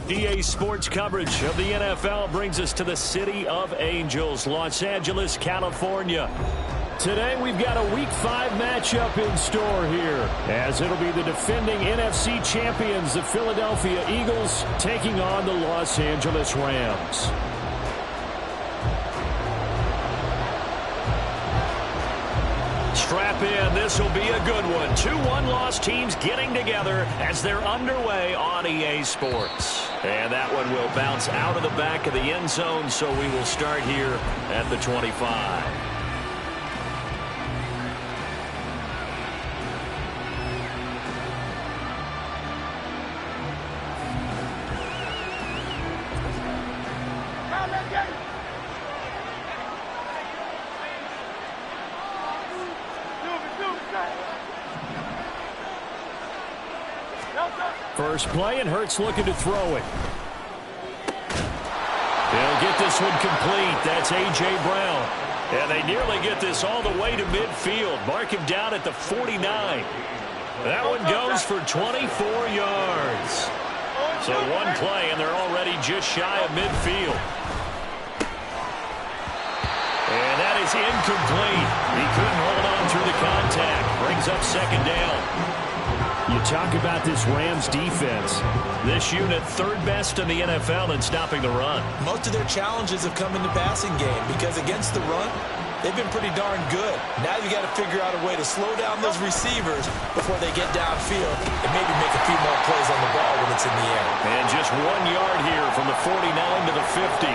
EA Sports coverage of the NFL brings us to the City of Angels, Los Angeles, California. Today we've got a Week 5 matchup in store here, as it'll be the defending NFC champions, the Philadelphia Eagles, taking on the Los Angeles Rams. Strap in, this will be a good one. 2 one-loss teams getting together as they're underway on EA Sports. And that one will bounce out of the back of the end zone, so we will start here at the 25. First play, and Hurts looking to throw it. They'll get this one complete. That's A.J. Brown. And they nearly get this all the way to midfield. Mark him down at the 49. That one goes for 24 yards. So one play, and they're already just shy of midfield. And that is incomplete. He couldn't hold on through the contact. Brings up second down. You talk about this Rams defense. This unit third best in the NFL in stopping the run. Most of their challenges have come in the passing game because against the run, they've been pretty darn good. Now you got to figure out a way to slow down those receivers before they get downfield and maybe make a few more plays on the ball when it's in the air. And just 1 yard here from the 49 to the 50.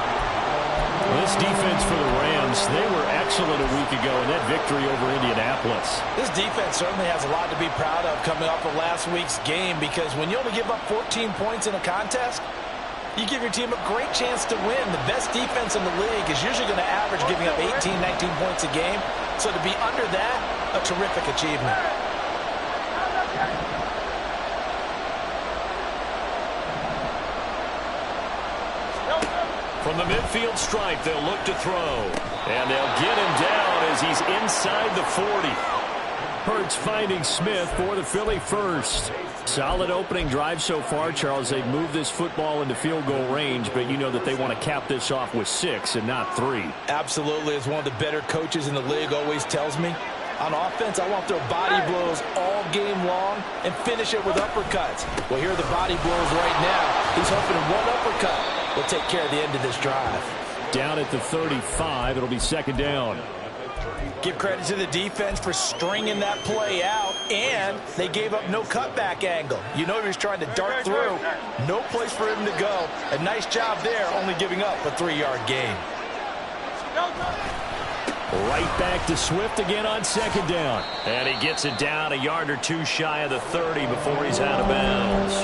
This defense for the Rams, they were excellent a week ago in that victory over Indianapolis. This defense certainly has a lot to be proud of coming off of last week's game, because when you only give up 14 points in a contest, you give your team a great chance to win. The best defense in the league is usually going to average giving up 18, 19 points a game. So to be under that, a terrific achievement. From the midfield stripe, they'll look to throw. And they'll get him down as he's inside the 40. Hurts finding Smith for the Philly first. Solid opening drive so far, Charles. They've moved this football into field goal range, but you know that they want to cap this off with 6 and not 3. Absolutely. As one of the better coaches in the league always tells me, on offense, I want their body blows all game long and finish it with uppercuts. Well, here are the body blows right now. He's hoping one uppercut will take care of the end of this drive. Down at the 35, it'll be second down. Give credit to the defense for stringing that play out, and they gave up no cutback angle. You know he was trying to dart through. No place for him to go. A nice job there, only giving up a 3-yard gain. Right back to Swift again on second down. And he gets it down a yard or 2 shy of the 30 before he's out of bounds.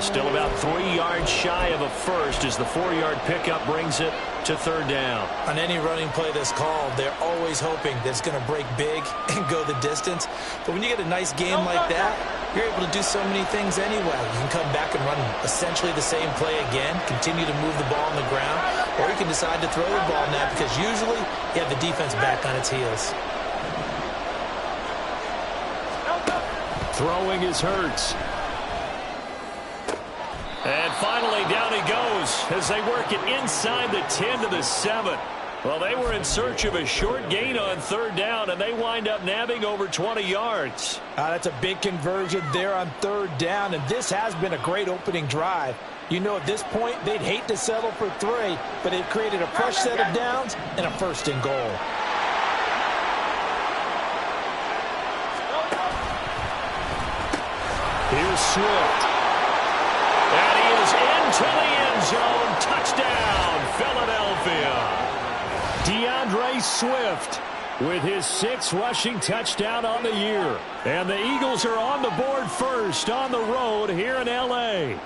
Still about 3 yards shy of a first as the 4-yard pickup brings it to third down. On any running play that's called, they're always hoping that it's going to break big and go the distance. But when you get a nice game like that, you're able to do so many things anyway. You can come back and run essentially the same play again, continue to move the ball on the ground, or you can decide to throw the ball now because usually you have the defense back on its heels. Throwing is Hurts. And finally, down he goes as they work it inside the 10 to the 7. Well, they were in search of a short gain on third down, and they wind up nabbing over 20 yards. That's a big conversion there on third down, and this has been a great opening drive. You know, at this point, they'd hate to settle for 3, but they've created a fresh set of downs and a first and goal. Here's Swift. And he is into the end zone. Touchdown, Philadelphia. DeAndre Swift with his 6th rushing touchdown on the year. And the Eagles are on the board first on the road here in L.A.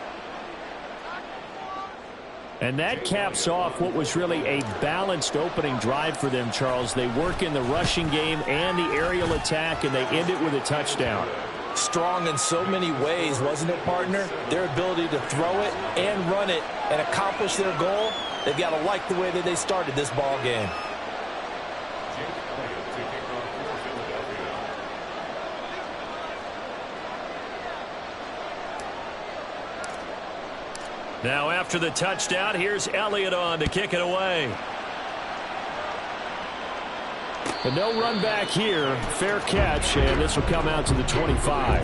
And that caps off what was really a balanced opening drive for them, Charles. They work in the rushing game and the aerial attack, and they end it with a touchdown. Strong in so many ways, wasn't it, partner? Their ability to throw it and run it and accomplish their goal, they've got to like the way that they started this ball game. Now after the touchdown, here's Elliott on to kick it away. And no run back here. Fair catch, and this will come out to the 25.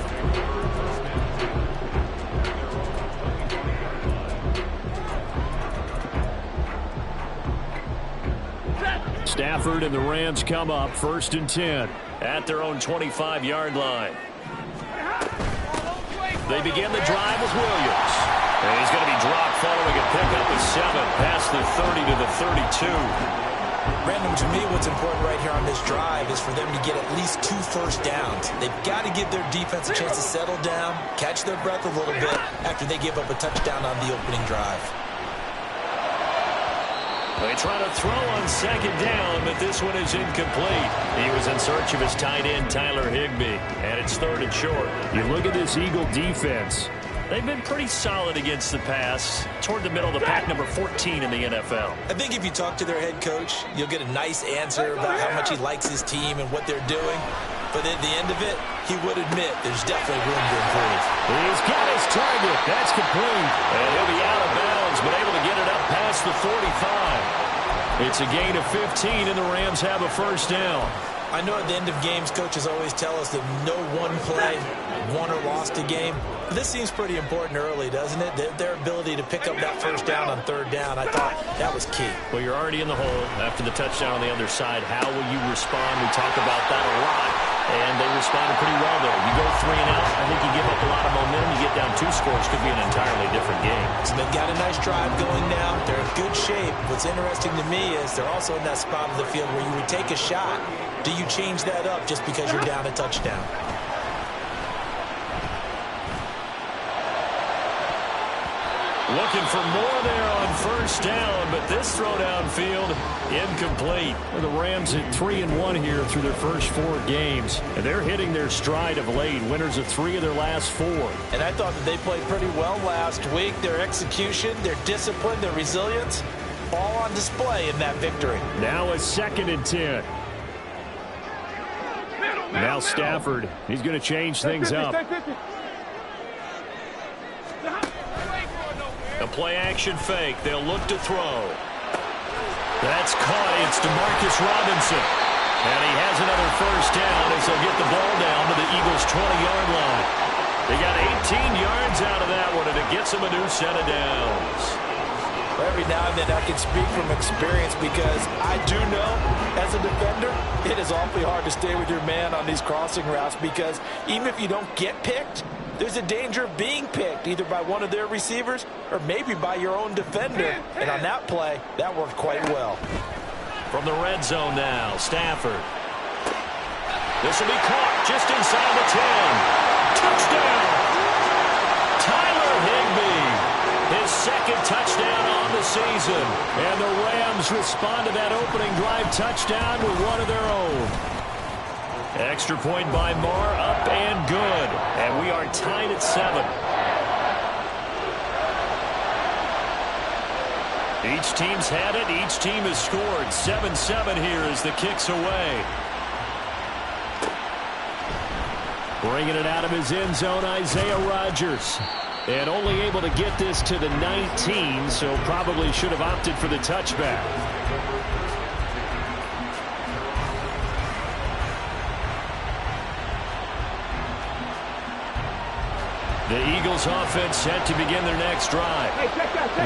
Stafford and the Rams come up 1st and 10 at their own 25-yard line. They begin the drive with Williams. And he's going to be dropped following a pickup of 7 past the 30 to the 32. Brandon, to me, what's important right here on this drive is for them to get at least 2 first downs. They've got to give their defense a chance to settle down, catch their breath a little bit after they give up a touchdown on the opening drive. They try to throw on 2nd down, but this one is incomplete. He was in search of his tight end, Tyler Higbee, and it's 3rd and short. You look at this Eagle defense. They've been pretty solid against the pass, toward the middle of the pack, number 14 in the NFL. I think if you talk to their head coach, you'll get a nice answer about how much he likes his team and what they're doing. But at the end of it, he would admit there's definitely room to improve. He's got his target. That's complete. And he'll be out of bounds, but able to get it up past the 45. It's a gain of 15, and the Rams have a 1st down. I know at the end of games, coaches always tell us that no one play won or lost a game. But this seems pretty important early, doesn't it? Their ability to pick up that 1st down on 3rd down, I thought that was key. Well, you're already in the hole after the touchdown on the other side. How will you respond? We talk about that a lot, and they responded pretty well there. You go 3 and out, I think you give up a lot of momentum. You get down 2 scores, could be an entirely different game. So they've got a nice drive going now. They're in good shape. What's interesting to me is they're also in that spot of the field where you would take a shot. Do you change that up just because you're down a touchdown? Looking for more there on 1st down, but this throw downfield incomplete. The Rams at 3-1 here through their first 4 games, and they're hitting their stride of late. Winners of 3 of their last 4. And I thought that they played pretty well last week. Their execution, their discipline, their resilience, all on display in that victory. Now a 2nd and 10. Now Stafford, he's going to change things up. A play-action fake. They'll look to throw. That's caught. It's DeMarcus Robinson. And he has another 1st down as they'll get the ball down to the Eagles' 20-yard line. They got 18 yards out of that one, and it gets them a new set of downs. Every now and then I can speak from experience because I do know, as a defender, it is awfully hard to stay with your man on these crossing routes because even if you don't get picked, there's a danger of being picked either by one of their receivers or maybe by your own defender. And on that play, that worked quite well. From the red zone now, Stafford. This will be caught just inside the 10. Touchdown! Tyler Higbee. His 2nd touchdown on the season. And the Rams respond to that opening drive touchdown with one of their own. Extra point by Marr, up and good. And we are tied at 7. Each team's had it. Each team has scored. 7-7 here as the kick's away. Bringing it out of his end zone, Isaiah Rodgers. And only able to get this to the 19, so probably should have opted for the touchback. The Eagles offense set to begin their next drive.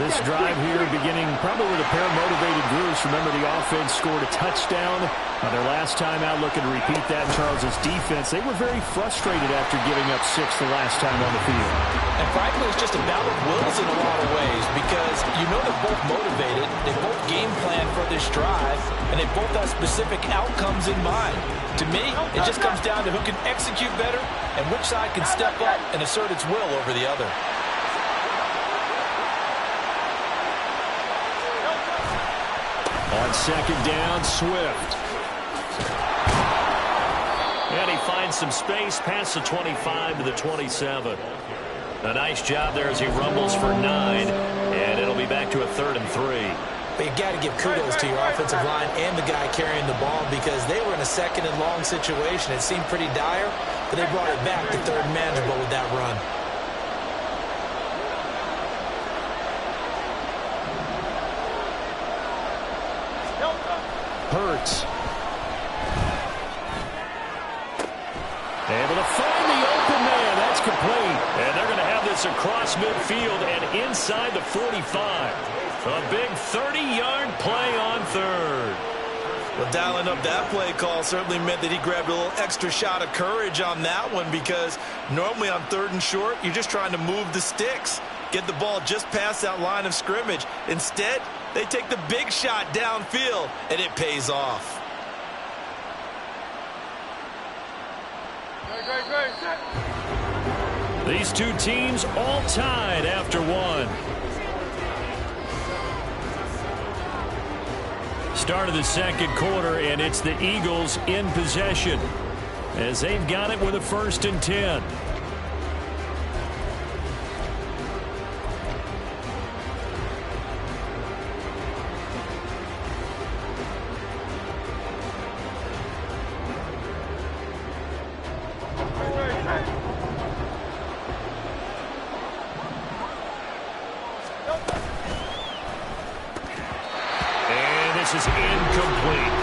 This drive here beginning probably with a pair of motivated groups. Remember, the offense scored a touchdown on their last time out, looking to repeat that in Charles's defense. They were very frustrated after giving up 6 the last time on the field. And frankly, it's just a battle of wills in a lot of ways because you know they're both motivated, they both game plan for this drive, and they both have specific outcomes in mind. To me, it just comes down to who can execute better and which side can step up and assert its will over the other. On 2nd down, Swift. And he finds some space past the 25 to the 27. A nice job there as he rumbles for 9, and it'll be back to a 3rd and 3. But you got to give kudos to your offensive line and the guy carrying the ball because they were in a 2nd and long situation. It seemed pretty dire, but they brought it back to 3rd and manageable with that run. Hurts. Able to find the open man. That's complete. And they're going to have this across midfield and inside the 45. A big 30-yard play on third. Well, dialing up that play call certainly meant that he grabbed a little extra shot of courage on that one, because normally on 3rd and short, you're just trying to move the sticks, get the ball just past that line of scrimmage. Instead, they take the big shot downfield, and it pays off. These two teams all tied after one. Start of the second quarter, and it's the Eagles in possession as they've got it with a 1st and 10. This is incomplete.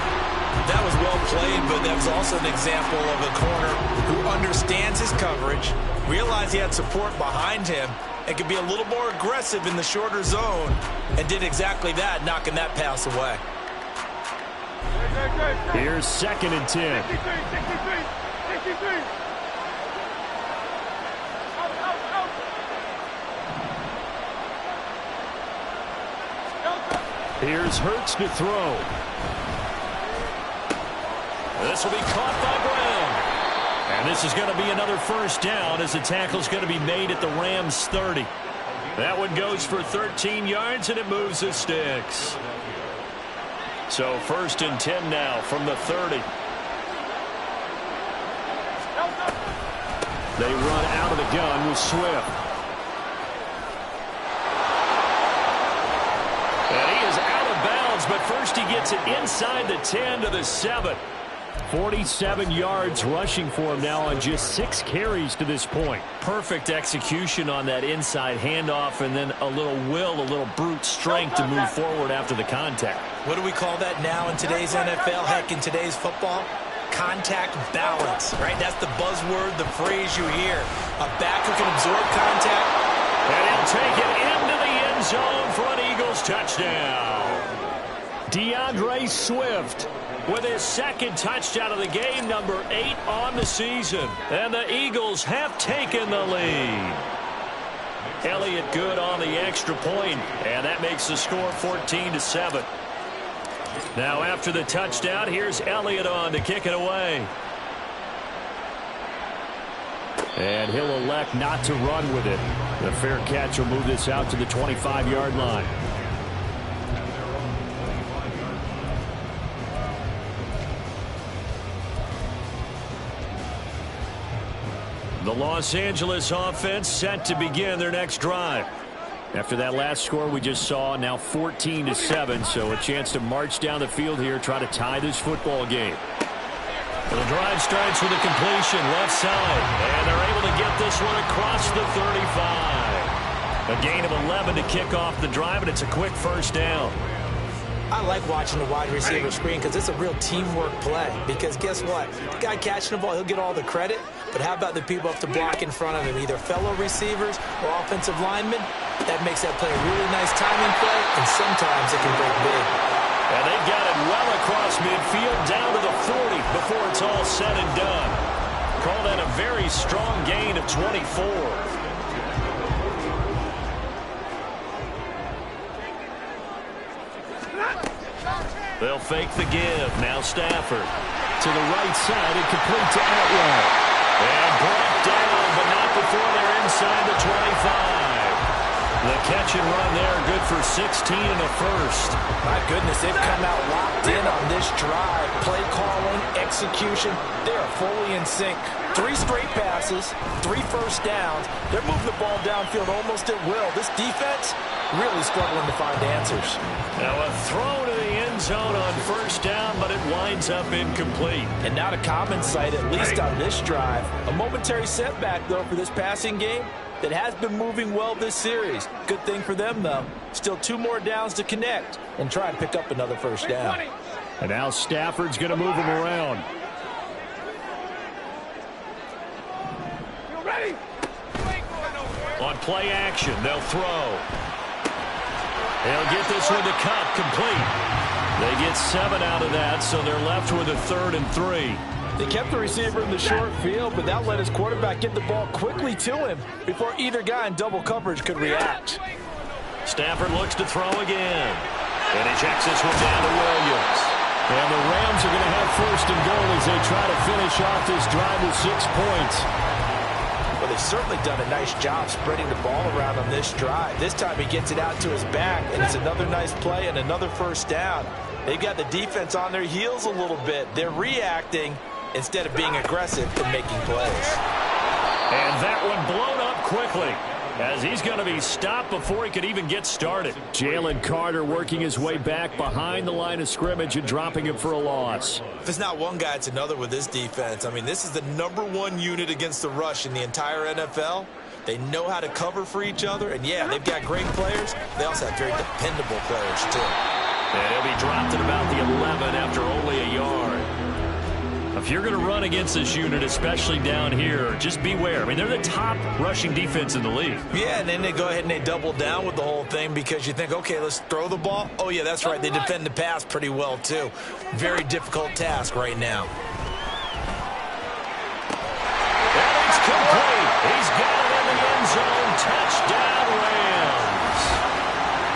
That was well played, but that was also an example of a corner who understands his coverage, realized he had support behind him, and could be a little more aggressive in the shorter zone, and did exactly that, knocking that pass away. Here's 2nd and 10. Here's Hurts to throw. This will be caught by Brown. And this is going to be another 1st down as the tackle's going to be made at the Rams' 30. That one goes for 13 yards, and it moves the sticks. So 1st and 10 now from the 30. They run out of the gun with Swift. But first he gets it inside the 10 to the 7. 47 yards rushing for him now on just 6 carries to this point. Perfect execution on that inside handoff, and then a little will, a little brute strength to move forward after the contact. What do we call that now in today's NFL? Heck, in today's football? Contact balance, right? That's the buzzword, the phrase you hear. A back who can absorb contact. And he'll take it into the end zone for an Eagles touchdown. DeAndre Swift with his 2nd touchdown of the game, number 8 on the season. And the Eagles have taken the lead. Elliott good on the extra point, and that makes the score 14-7. Now after the touchdown, here's Elliott on to kick it away. And he'll elect not to run with it. The fair catch will move this out to the 25-yard line. The Los Angeles offense set to begin their next drive. After that last score we just saw, now 14-7, so a chance to march down the field here, try to tie this football game. And the drive starts with a completion left side, and they're able to get this one across the 35. A gain of 11 to kick off the drive, and it's a quick 1st down. I like watching the wide receiver screen because it's a real teamwork play. Because guess what? The guy catching the ball, he'll get all the credit. But how about the people up to block in front of him, either fellow receivers or offensive linemen? That makes that play a really nice timing play, and sometimes it can break big. And they've got it well across midfield down to the 40 before it's all said and done. Call that a very strong gain of 24. They'll fake the give. Now Stafford to the right side and complete to Atwell. And brought down, but not before they're inside the 25. The catch and run there, good for 16 and a 1st. My goodness, they've come out locked in on this drive. Play calling, execution, they are fully in sync. 3 straight passes, 3 first downs. They're moving the ball downfield almost at will. This defense really struggling to find answers. Now a throw to the end zone on 1st down, but it winds up incomplete. And not a common sight, at least on this drive. A momentary setback, though, for this passing game that has been moving well this series. Good thing for them, though. Still 2 more downs to connect and try and pick up another 1st down. And now Stafford's going to move him around. On play action, they'll throw. They'll get this one to Cup complete. They get 7 out of that, so they're left with a 3rd and 3. They kept the receiver in the short field, but that let his quarterback get the ball quickly to him before either guy in double coverage could react. Stafford looks to throw again. And he checks this one down to Williams. And the Rams are going to have 1st and goal as they try to finish off this drive with 6 points. Well, they've certainly done a nice job spreading the ball around on this drive. This time he gets it out to his back, and it's another nice play and another 1st down. They've got the defense on their heels a little bit. They're reacting instead of being aggressive and making plays. And that one blown up quickly, as he's going to be stopped before he could even get started. Jalen Carter working his way back behind the line of scrimmage and dropping him for a loss. If it's not one guy, it's another with this defense. I mean, this is the #1 unit against the rush in the entire NFL. They know how to cover for each other, and yeah, they've got great players. They also have very dependable players, too. And he'll be dropped at about the 11 after only a yard. If you're going to run against this unit, especially down here, just beware. I mean, they're the top rushing defense in the league. Yeah, and then they go ahead and they double down with the whole thing because you think, okay, let's throw the ball. Oh, yeah, that's right. They defend the pass pretty well, too. Very difficult task right now. And it's complete. He's got it in the end zone. Touchdown, Rams.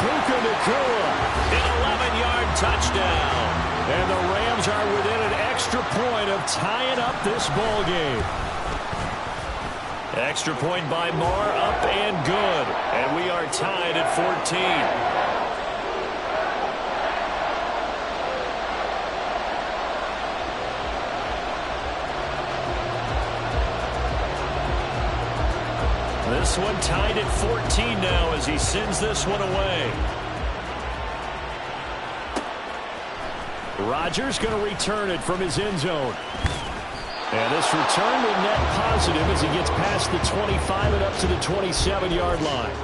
Puka Nacua, an 11-yard touchdown. And the Rams are within an extra point of tying up this ball game. Extra point by Marr, up and good. And we are tied at 14. This one tied at 14 now as he sends this one away. Rodgers going to return it from his end zone. And this return will net positive as he gets past the 25 and up to the 27-yard line.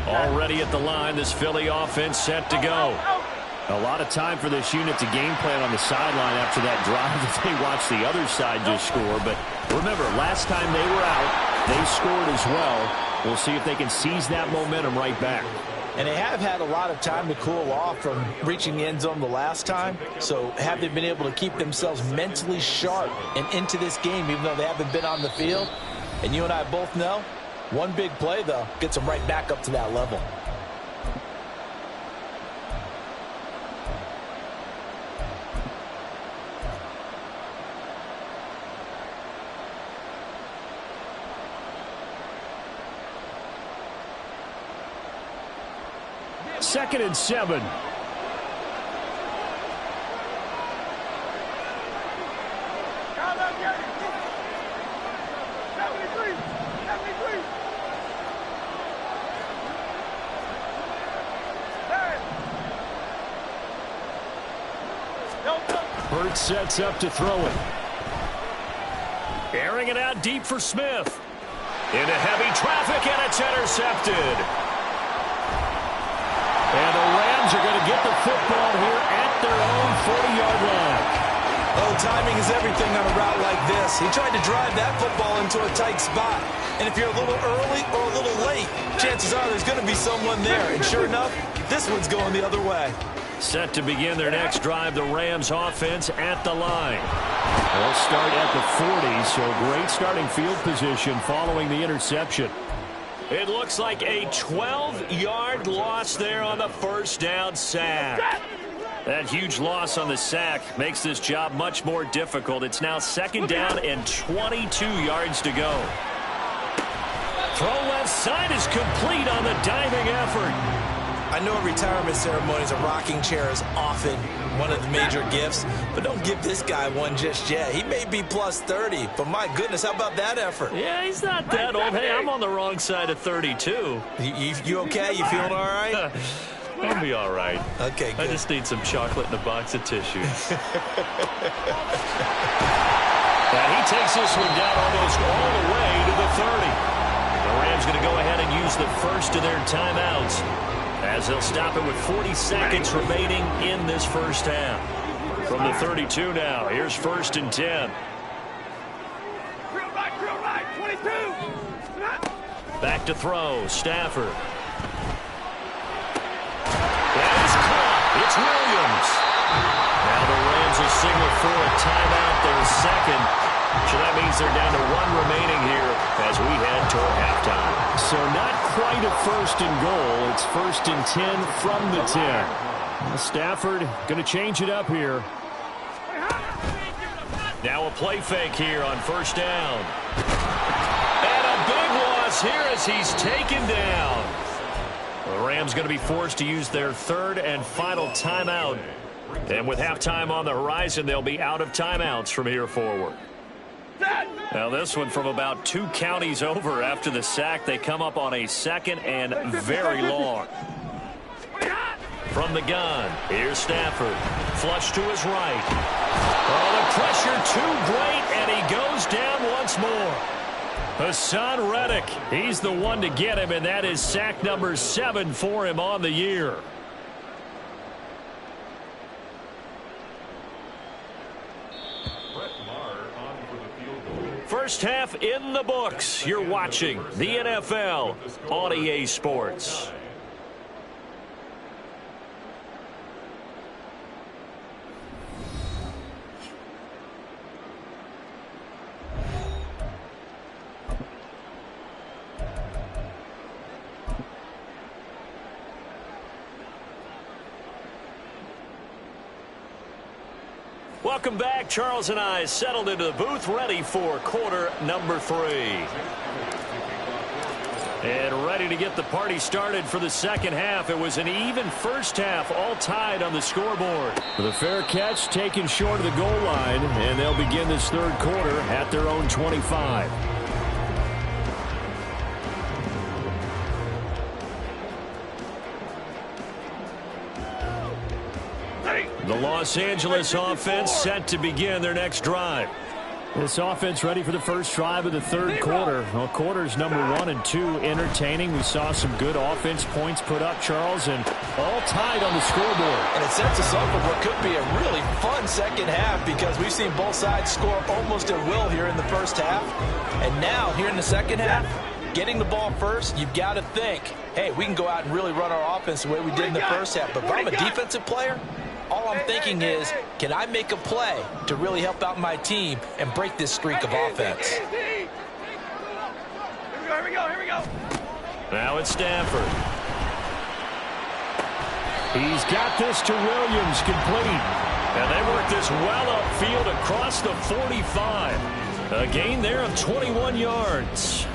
Already at the line, this Philly offense set to go. A lot of time for this unit to game plan on the sideline after that drive that they watched the other side just score. But remember, last time they were out, they scored as well. We'll see if they can seize that momentum right back. And they have had a lot of time to cool off from reaching the end zone the last time. So have they been able to keep themselves mentally sharp and into this game even though they haven't been on the field? And you and I both know, one big play, though, gets them right back up to that level. Second and 7. Burt sets up to throw it. Airing it out deep for Smith. Into heavy traffic, and it's intercepted. And the Rams are going to get the football here at their own 40-yard line. Oh, timing is everything on a route like this. He tried to drive that football into a tight spot. And if you're a little early or a little late, chances are there's going to be someone there. And sure enough, this one's going the other way. Set to begin their next drive, the Rams offense at the line. They'll start at the 40, so great starting field position following the interception. It looks like a 12-yard loss there on the first down sack. That huge loss on the sack makes this job much more difficult. It's now second down and 22 yards to go. Throw left side is complete on the diving effort. I know at retirement ceremonies, a rocking chair is often one of the major gifts, but don't give this guy one just yet. He may be plus 30, but my goodness, how about that effort? Yeah, he's not that old. Hey, I'm on the wrong side of 32. You okay? You feeling all right? I'll be all right. Okay, good. I just need some chocolate and a box of tissues. And he takes this one down almost all the way to the 30. The Rams going to go ahead and use the first of their timeouts as they'll stop it with 40 seconds remaining in this first half. From the 32 now, here's 1st and 10. Back to throw, Stafford. That is caught. It's Williams. Now the Rams will signal for a timeout, their second. So that means they're down to 1 remaining here as we head toward halftime. So not quite a 1st and goal. It's 1st and 10 from the 10. Stafford going to change it up here. Now a play fake here on 1st down. And a big loss here as he's taken down. The Rams going to be forced to use their 3rd and final timeout. And with halftime on the horizon, they'll be out of timeouts from here forward. Now this one from about 2 counties over after the sack. They come up on a 2nd and very long. From the gun, here's Stafford. Flush to his right. Oh, the pressure too great, and he goes down once more. Hassan Reddick, he's the one to get him, and that is sack number 7 for him on the year. First half in the books. You're watching the NFL on EA Sports. Welcome back. Charles and I settled into the booth, ready for quarter number 3. And ready to get the party started for the second half. It was an even first half, all tied on the scoreboard. The fair catch taken short of the goal line, and they'll begin this 3rd quarter at their own 25. The Los Angeles offense set to begin their next drive. This offense ready for the first drive of the 3rd quarter. Well, quarters number 1 and 2 entertaining. We saw some good offense points put up, Charles, and all tied on the scoreboard. And it sets us up for what could be a really fun second half because we've seen both sides score almost at will here in the first half. And now, here in the second half, getting the ball first, you've got to think, hey, we can go out and really run our offense the way we did in the first half. But if I'm a defensive player, all I'm thinking is, can I make a play to really help out my team and break this streak of offense? Here we go. Now it's Stafford. He's got this to Williams, complete. And they work this well upfield across the 45. A gain there of 21 yards.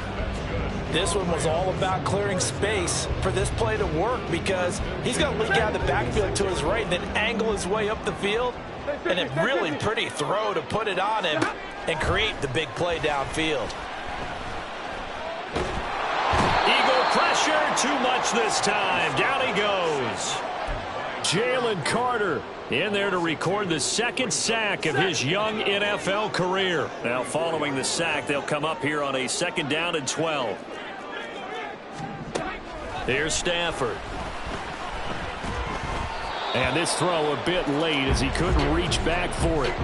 This one was all about clearing space for this play to work because he's going to leak out of the backfield to his right and then angle his way up the field. And a really pretty throw to put it on him and create the big play downfield. Eagle pressure, too much this time. Down he goes. Jalen Carter in there to record the 2nd sack of his young NFL career. Now following the sack, they'll come up here on a 2nd down and 12. Here's Stafford. And this throw a bit late as he couldn't reach back for it.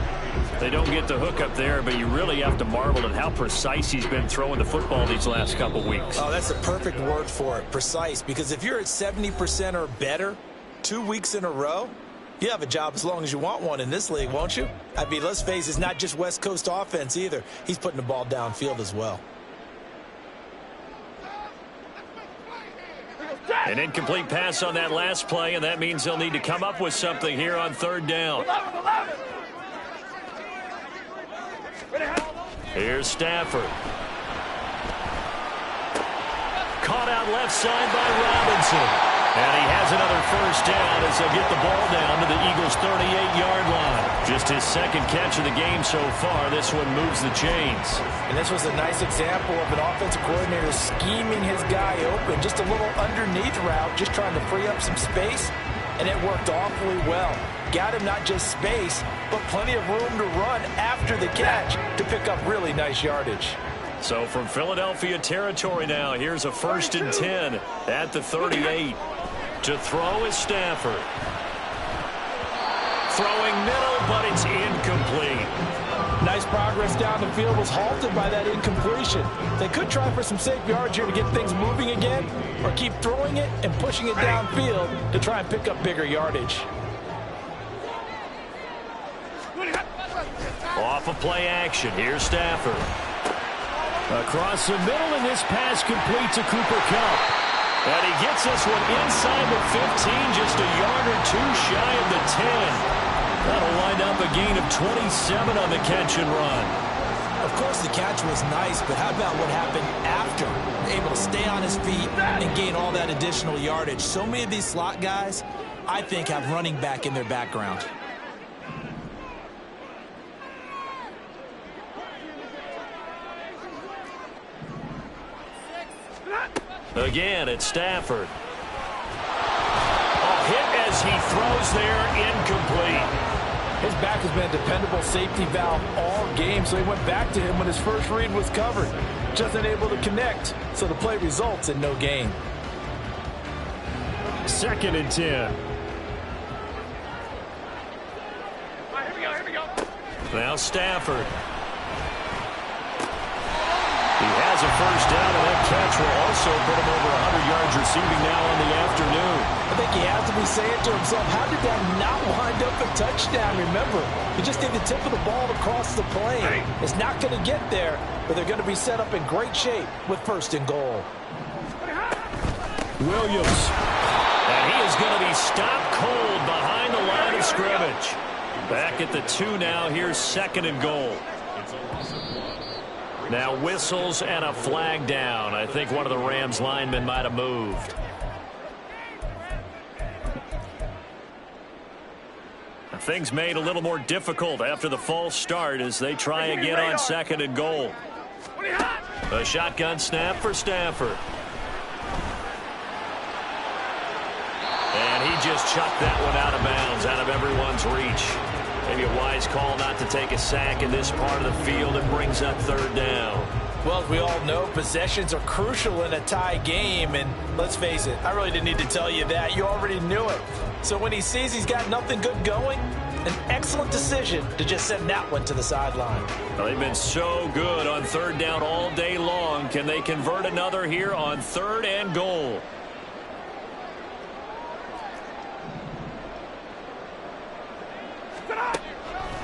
They don't get the hook up there, but you really have to marvel at how precise he's been throwing the football these last couple weeks. Oh, that's the perfect word for it, precise, because if you're at 70% or better 2 weeks in a row, you have a job as long as you want one in this league, won't you? I mean, let's face it, it's not just West Coast offense either. He's putting the ball downfield as well. An incomplete pass on that last play, and that means they'll need to come up with something here on 3rd down. Here's Stafford. Caught out left side by Robinson. And he has another first down as they'll get the ball down to the Eagles' 38-yard line. Just his 2nd catch of the game so far. This one moves the chains. And this was a nice example of an offensive coordinator scheming his guy open. Just a little underneath route, just trying to free up some space. And it worked awfully well. Got him not just space, but plenty of room to run after the catch to pick up really nice yardage. So from Philadelphia territory now, here's a 1st and 10 at the 38. To throw is Stafford. Throwing middle, but it's incomplete. Nice progress down the field, was halted by that incompletion. They could try for some safe yards here to get things moving again, or keep throwing it and pushing it downfield to try and pick up bigger yardage. Off of play action, here's Stafford. Across the middle, and this pass complete to Cooper Kupp. And he gets this one inside the 15, just a yard or two shy of the 10. That'll wind up a gain of 27 on the catch and run. Of course, the catch was nice, but how about what happened after? Able to stay on his feet and gain all that additional yardage. So many of these slot guys, I think, have running back in their background. Again, it's Stafford. A hit as he throws there, incomplete. His back has been a dependable safety valve all game, so he went back to him when his first read was covered. Just unable to connect, so the play results in no gain. 2nd and 10. Now Stafford. He has a 1st down, and that catch will also put him over 100 yards receiving now on the afternoon. I think he has to be saying to himself, how did that not wind up a touchdown? Remember, he just did the tip of the ball across the plane. It's not going to get there, but they're going to be set up in great shape with 1st and goal. Williams. And he is going to be stopped cold behind the line of scrimmage. Back at the 2 now. Here's 2nd and goal. Now whistles and a flag down. I think one of the Rams linemen might have moved. Things made a little more difficult after the false start as they try again on 2nd and goal. A shotgun snap for Stafford. And he just chucked that one out of bounds, out of everyone's reach. Maybe a wise call not to take a sack in this part of the field. It brings up 3rd down. Well, as we all know, possessions are crucial in a tie game, and let's face it, I really didn't need to tell you that. You already knew it. So when he sees he's got nothing good going, an excellent decision to just send that one to the sideline. Well, they've been so good on 3rd down all day long. Can they convert another here on 3rd and goal?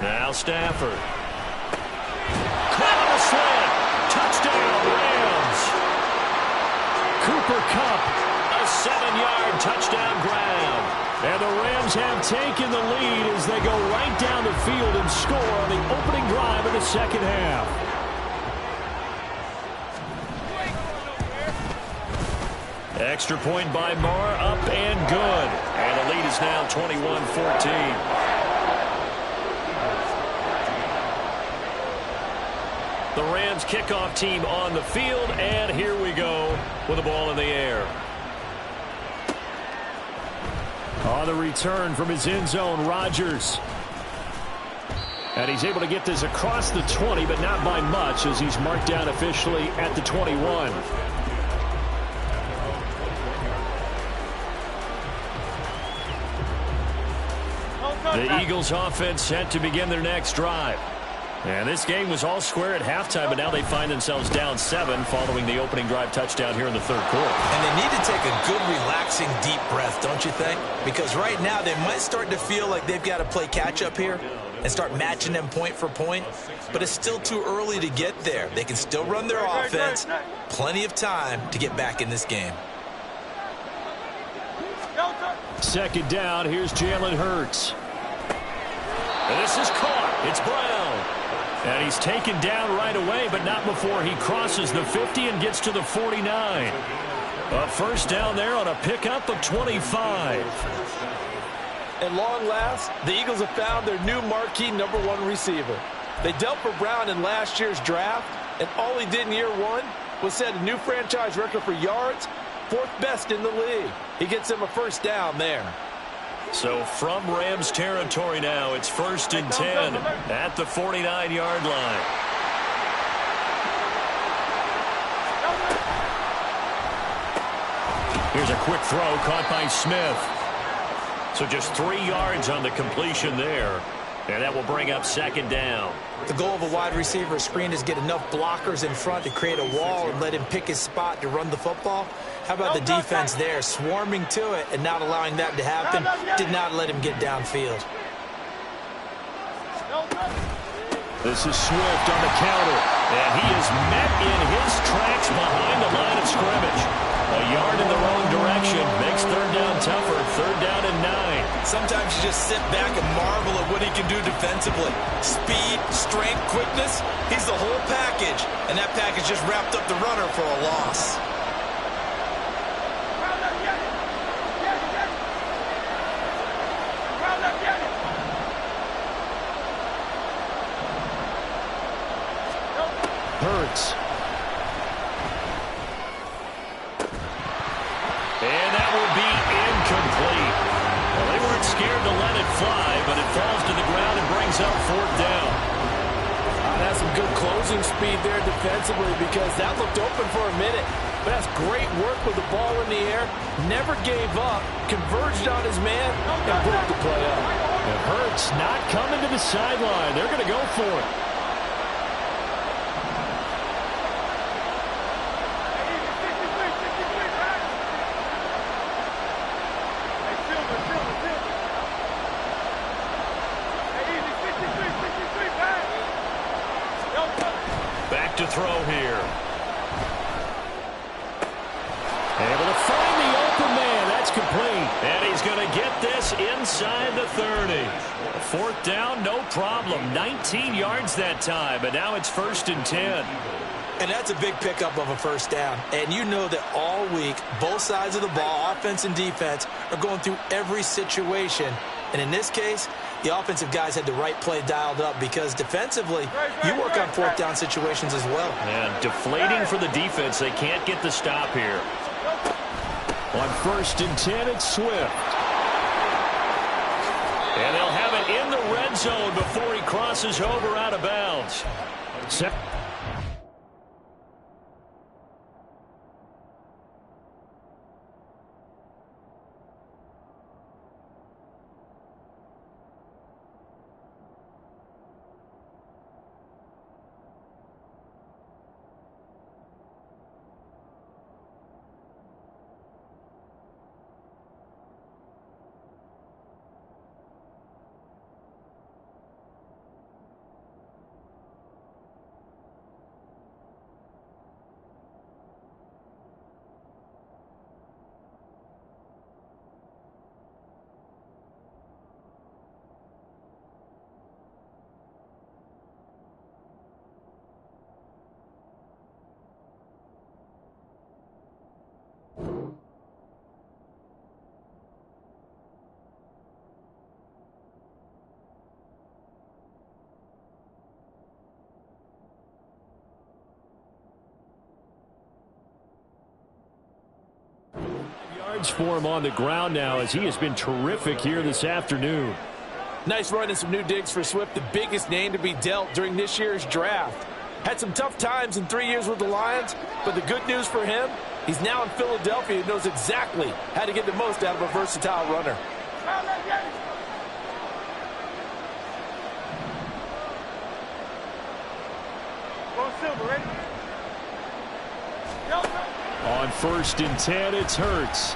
Now Stafford. Caught on a slant. Touchdown, Rams. Cooper Kupp, a 7-yard touchdown grab. And the Rams have taken the lead as they go right down the field and score on the opening drive of the 2nd half. Extra point by Marr, up and good. And the lead is now 21-14. The Rams kickoff team on the field, and here we go with the ball in the air. On the return from his end zone, Rodgers. And he's able to get this across the 20, but not by much as he's marked down officially at the 21. The Eagles offense set to begin their next drive. And this game was all square at halftime, but now they find themselves down 7 following the opening drive touchdown here in the 3rd quarter. And they need to take a good, relaxing, deep breath, don't you think? Because right now they might start to feel like they've got to play catch-up here and start matching them point for point. But it's still too early to get there. They can still run their offense. Plenty of time to get back in this game. 2nd down, here's Jalen Hurts. And this is caught. It's Brown. And he's taken down right away, but not before he crosses the 50 and gets to the 49. A 1st down there on a pickup of 25. At long last, the Eagles have found their new marquee #1 receiver. They dealt for Brown in last year's draft, and all he did in year 1 was set a new franchise record for yards, 4th best in the league. He gets him a 1st down there. So from Rams territory now, it's 1st and 10 at the 49-yard line. Here's a quick throw caught by Smith. So just 3 yards on the completion there. And that will bring up second down. The goal of a wide receiver screen is get enough blockers in front to create a wall and let him pick his spot to run the football. How about the defense there, swarming to it and not allowing that to happen? Did not let him get downfield. This is Swift on the counter, and he is met in his tracks behind the line of scrimmage. A yard in the wrong direction makes third down tougher. Third down and 9. Sometimes you just sit back and marvel at what he can do defensively. Speed, strength, quickness, he's the whole package. And that package just wrapped up the runner for a loss. Hurts. And that will be incomplete. Well, they weren't scared to let it fly, but it falls to the ground and brings up fourth down. That's some good closing speed there defensively because that looked open for a minute. But that's great work with the ball in the air. Never gave up, converged on his man, and broke the play up. And Hurts not coming to the sideline. They're going to go for it. Back to throw here. Able to find the open man. That's complete. And he's going to get this inside the 30. Fourth down, no problem. 19 yards that time, but now it's 1st and 10. And that's a big pickup of a first down. And you know that all week, both sides of the ball, offense and defense, are going through every situation. And in this case, the offensive guys had the right play dialed up because defensively, you work on fourth down situations as well. And deflating for the defense. They can't get the stop here. On 1st and 10, it's Swift. And they'll have it in the red zone before he crosses over out of bounds. Yards for him on the ground now as he has been terrific here this afternoon. Nice run and some new digs for Swift, the biggest name to be dealt during this year's draft. Had some tough times in 3 years with the Lions, but the good news for him, he's now in Philadelphia and knows exactly how to get the most out of a versatile runner. On 1st and 10, it's Hurts.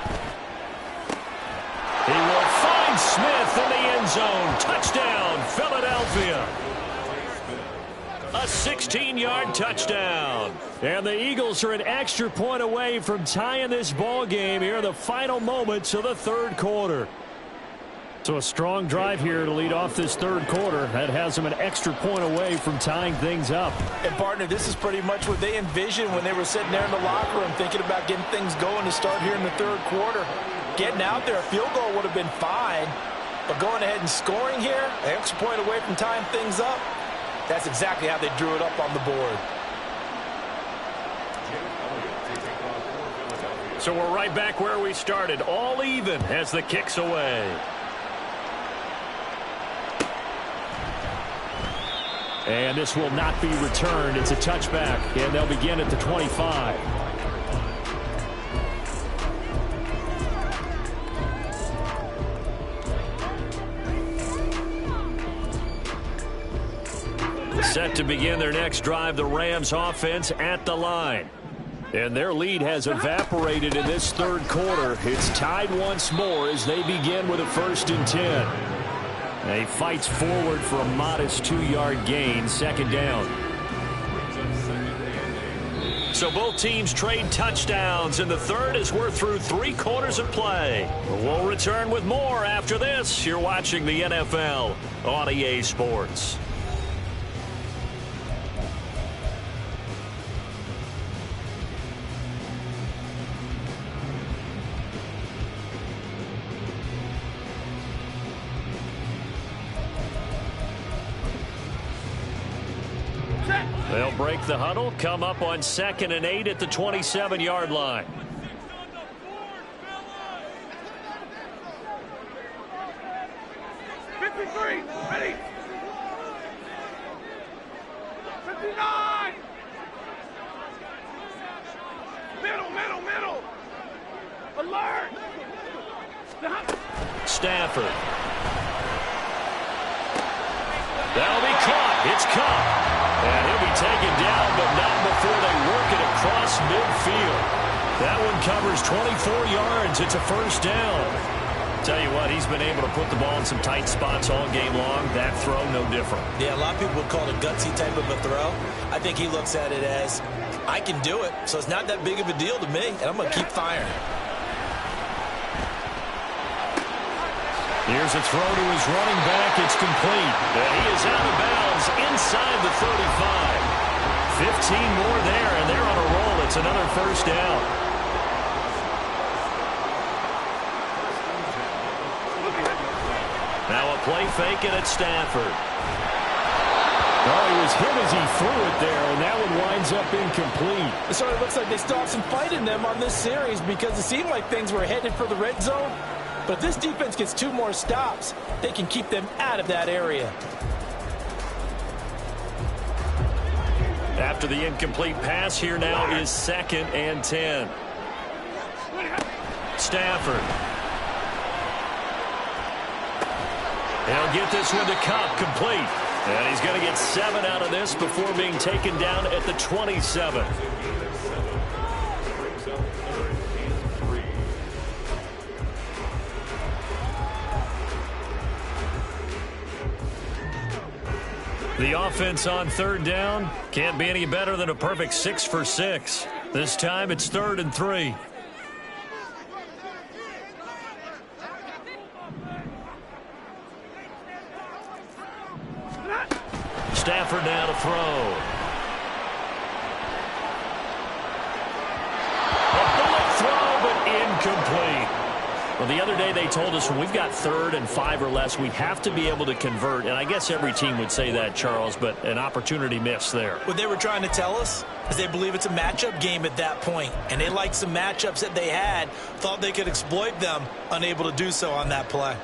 He will find Smith in the end zone. Touchdown, Philadelphia. A 16-yard touchdown. And the Eagles are an extra point away from tying this ball game here in the final moments of the third quarter. So a strong drive here to lead off this third quarter. That has them an extra point away from tying things up. And, partner, this is pretty much what they envisioned when they were sitting there in the locker room thinking about getting things going to start here in the third quarter. Getting out there, a field goal would have been fine. But going ahead and scoring here, an extra point away from tying things up, that's exactly how they drew it up on the board. So we're right back where we started, all even as the kick's away. And this will not be returned. It's a touchback, and they'll begin at the 25. Set to begin their next drive, the Rams offense at the line. And their lead has evaporated in this third quarter. It's tied once more as they begin with a 1st and 10. He fights forward for a modest 2-yard gain, 2nd down. So both teams trade touchdowns in the third as we're through 3 quarters of play. We'll return with more after this. You're watching the NFL on EA Sports. They'll break the huddle, come up on 2nd and 8 at the 27-yard line. Ready? 59! Middle! Alert! Stafford. That'll be caught. It's caught. And he'll be taken down, but not before they work it across midfield. That one covers 24 yards. It's a 1st down. Tell you what, he's been able to put the ball in some tight spots all game long. That throw, no different. Yeah, a lot of people would call it a gutsy type of a throw. I think he looks at it as, I can do it, so it's not that big of a deal to me, and I'm going to keep firing. Here's a throw to his running back. It's complete. And he is out of bounds inside the 35. 15 more there, and they're on a roll. It's another 1st down. Now a play fake and it's Stafford. Oh, he was hit as he threw it there, and that one winds up incomplete. It sort of looks like they still have some fight in them on this series because it seemed like things were headed for the red zone. But if this defense gets 2 more stops, they can keep them out of that area. After the incomplete pass, here now is 2nd and 10. Stafford. He'll get this one to Cup, complete. And he's going to get 7 out of this before being taken down at the 27. The offense on 3rd down can't be any better than a perfect 6 for 6. This time it's 3rd and 3. Stafford now to throw. A bullet throw, but incomplete. Well, the other day they told us when we've got 3rd and 5 or less, we have to be able to convert. And I guess every team would say that, Charles, but an opportunity missed there. What they were trying to tell us is they believe it's a matchup game at that point, and they liked some matchups that they had, thought they could exploit them, unable to do so on that play.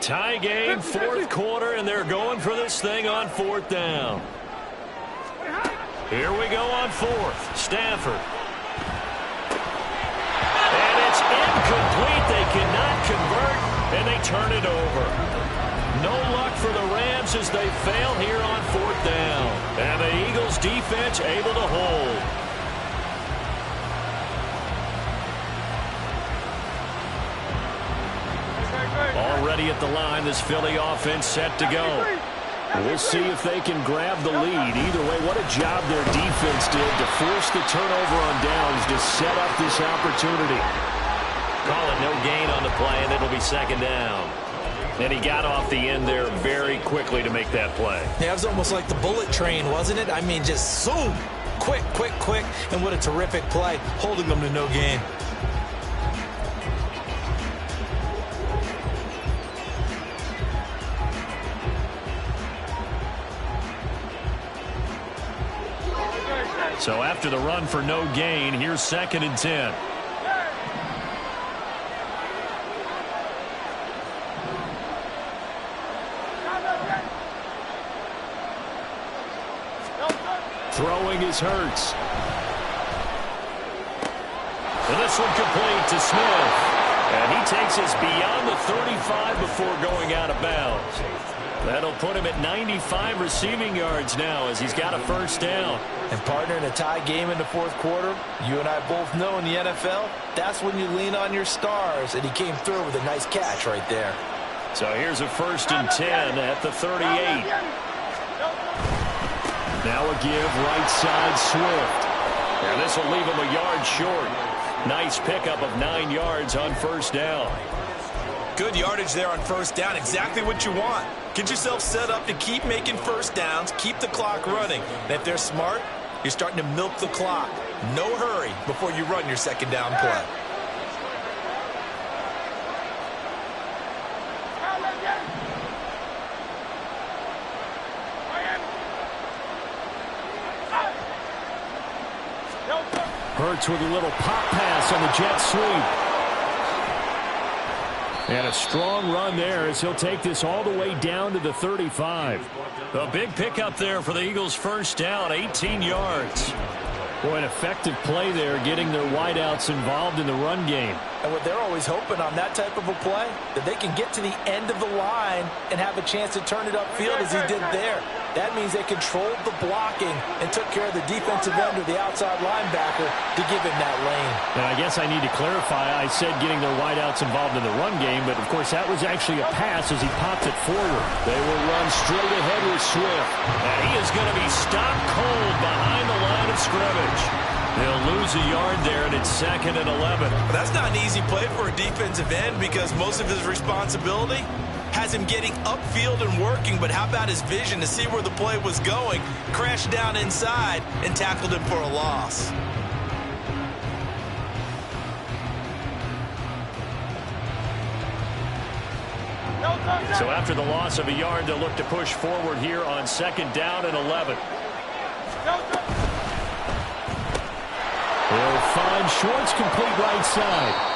Tie game, 4th quarter, and they're going for this thing on 4th down. Here we go on 4th. Stafford. And it's incomplete. They cannot convert, and they turn it over. No luck for the Rams as they fail here on 4th down. And the Eagles defense able to hold. Already at the line, this Philly offense set to go. We'll see if they can grab the lead. Either way, what a job their defense did to force the turnover on downs to set up this opportunity. Call it no gain on the play, and it'll be 2nd down. And he got off the end there very quickly to make that play. Yeah, it was almost like the bullet train, wasn't it? I mean, just zoom. Quick, and what a terrific play, holding them to no gain. So after the run for no gain, here's 2nd and 10. Throwing is Hurts. And this one complete to Smith. And he takes us beyond the 35 before going out of bounds. That'll put him at 95 receiving yards now as he's got a first down. And partner, in a tie game in the fourth quarter, you and I both know in the NFL, that's when you lean on your stars. And he came through with a nice catch right there. So here's a 1st and 10 at the 38. Now a give right side Swift. And this will leave him a yard short. Nice pickup of 9 yards on first down. Good yardage there on first down. Exactly what you want. Get yourself set up to keep making first downs, keep the clock running. And if they're smart, you're starting to milk the clock. No hurry before you run your second down play. Hurts with a little pop pass on the jet sweep. And a strong run there as he'll take this all the way down to the 35. A big pickup there for the Eagles' first down, 18 yards. Boy, an effective play there, getting their wideouts involved in the run game. And what they're always hoping on that type of a play, that they can get to the end of the line and have a chance to turn it upfield as he did there. That means they controlled the blocking and took care of the defensive end or the outside linebacker to give him that lane. And I guess I need to clarify, I said getting their wideouts involved in the run game, but of course that was actually a pass as he popped it forward. They will run straight ahead with Swift. And he is going to be stopped cold behind the line of scrimmage. They'll lose a yard there, and it's 2nd and 11. That's not an easy play for a defensive end because most of his responsibility has him getting upfield and working, but how about his vision to see where the play was going, crashed down inside, and tackled him for a loss. So after the loss of a yard, they'll look to push forward here on 2nd down and 11. They'll find Schwartz complete right side.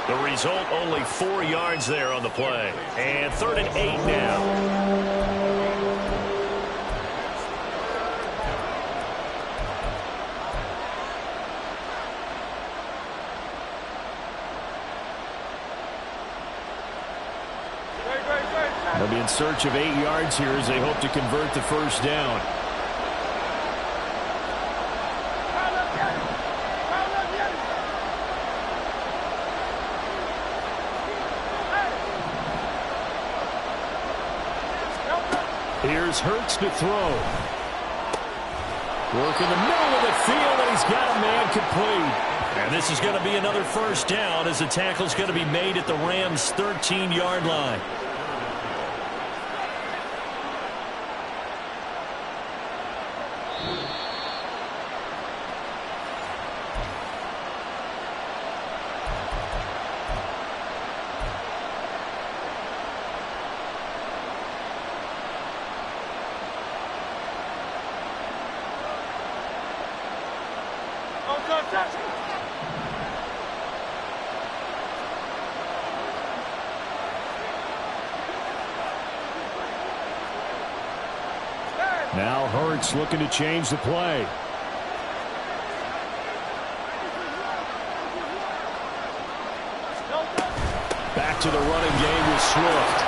The result, only 4 yards there on the play. And 3rd and 8 now. They'll be in search of 8 yards here as they hope to convert the first down. Here's Hurts to throw. Work in the middle of the field, and he's got a man complete. And this is going to be another first down as the tackle's going to be made at the Rams' 13-yard line. Now Hurts looking to change the play. Back to the running game with Swift.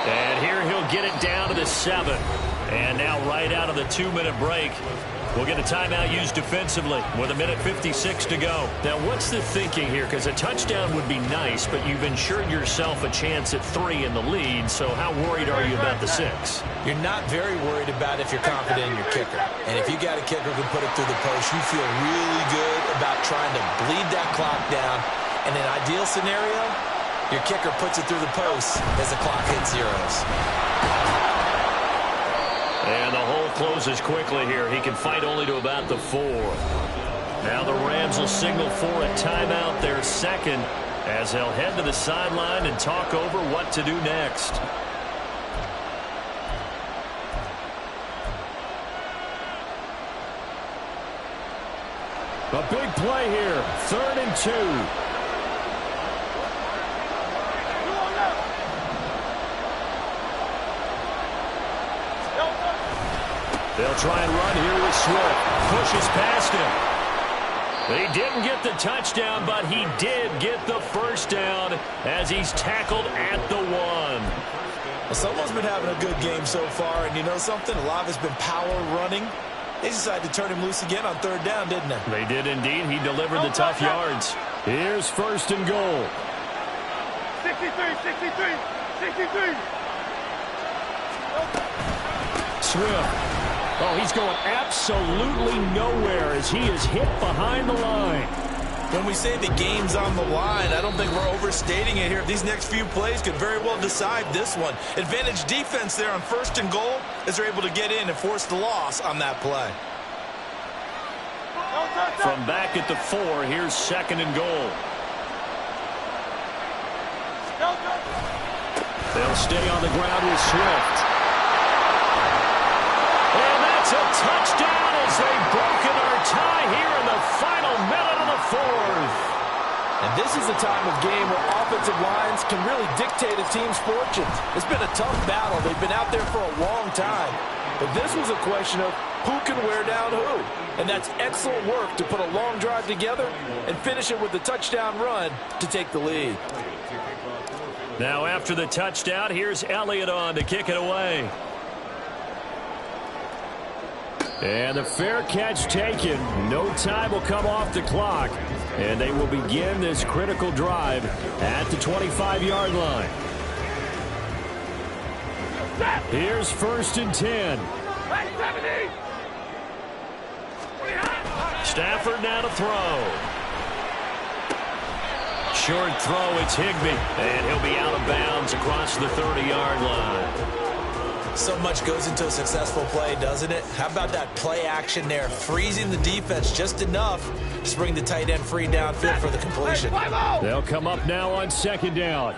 And here he'll get it down to the 7. And now right out of the 2-minute break, we'll get a timeout used defensively with 1:56 to go. Now, what's the thinking here? Because a touchdown would be nice, but you've ensured yourself a chance at 3 in the lead, so how worried are you about the 6? You're not very worried about if you're confident in your kicker. And if you got a kicker who can put it through the post, you feel really good about trying to bleed that clock down. In an ideal scenario, your kicker puts it through the post as the clock hits zeros. And the hole closes quickly here. He can fight only to about the 4. Now the Rams will signal for a timeout, their second, as they'll head to the sideline and talk over what to do next. A big play here. 3rd and 2. They'll try and run here with Swift. Pushes past him. He didn't get the touchdown, but he did get the first down as he's tackled at the 1. Well, someone's been having a good game so far, and you know something? A lot of it's been power running. They decided to turn him loose again on 3rd down, didn't they? They did indeed. He delivered the tough yards. Here's 1st and goal. 63. Swift. Oh, he's going absolutely nowhere as he is hit behind the line. When we say the game's on the line, I don't think we're overstating it here. These next few plays could very well decide this one. Advantage defense there on 1st and goal as they're able to get in and force the loss on that play. From back at the 4, here's 2nd and goal. They'll stay on the ground with Swift. And that's a touchdown as they've broken our tie here in the final minute of the 4th. And this is the time of game where offensive lines can really dictate a team's fortunes. It's been a tough battle. They've been out there for a long time. But this was a question of who can wear down who. And that's excellent work to put a long drive together and finish it with a touchdown run to take the lead. Now after the touchdown, here's Elliott on to kick it away. And the fair catch taken. No time will come off the clock. And they will begin this critical drive at the 25-yard line. Here's 1st and 10. Stafford now to throw. Short throw, it's Higbee. And he'll be out of bounds across the 30-yard line. So much goes into a successful play, doesn't it? How about that play action there? Freezing the defense just enough to bring the tight end free downfield for the completion. They'll come up now on 2nd down.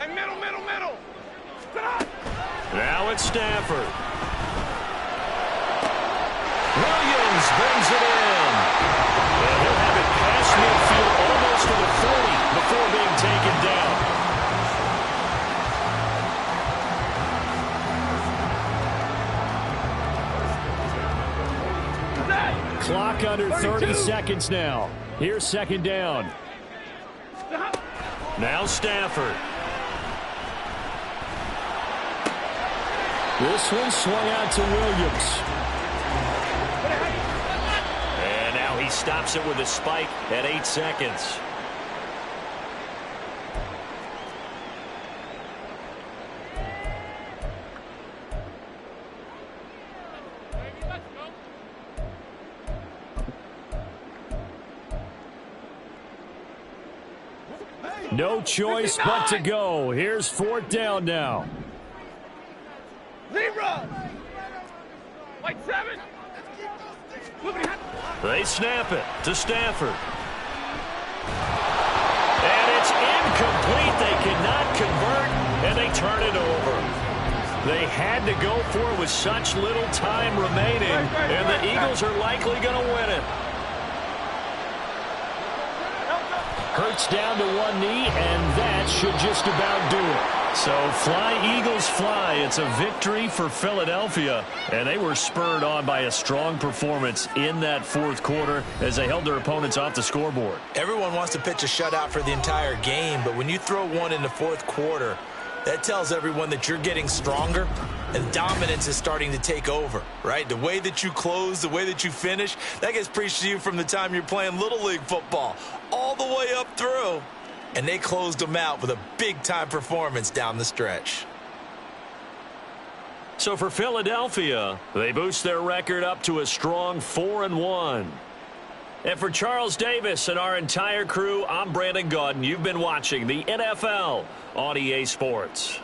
Middle. Now it's Stafford. Williams brings it in. And he'll have it past midfield almost to the 40 before being taken down. Clock under 30 seconds now. Here's 2nd down. Now Stafford. This one swung out to Williams. And now he stops it with a spike at 8 seconds. No choice but to go. Here's 4th down now. Libra. White 7. They snap it to Stafford. And it's incomplete. They cannot convert, and they turn it over. They had to go for it with such little time remaining, and the Eagles are likely going to win it. Hurts down to one knee, and that should just about do it. So fly, Eagles, fly. It's a victory for Philadelphia, and they were spurred on by a strong performance in that 4th quarter as they held their opponents off the scoreboard. Everyone wants to pitch a shutout for the entire game, but when you throw one in the 4th quarter, that tells everyone that you're getting stronger and dominance is starting to take over, right? The way that you close, the way that you finish, that gets preached to you from the time you're playing Little League football all the way up through. And they closed them out with a big-time performance down the stretch. So for Philadelphia, they boost their record up to a strong 4-1. And for Charles Davis and our entire crew, I'm Brandon Gaudin. You've been watching the NFL on EA Sports.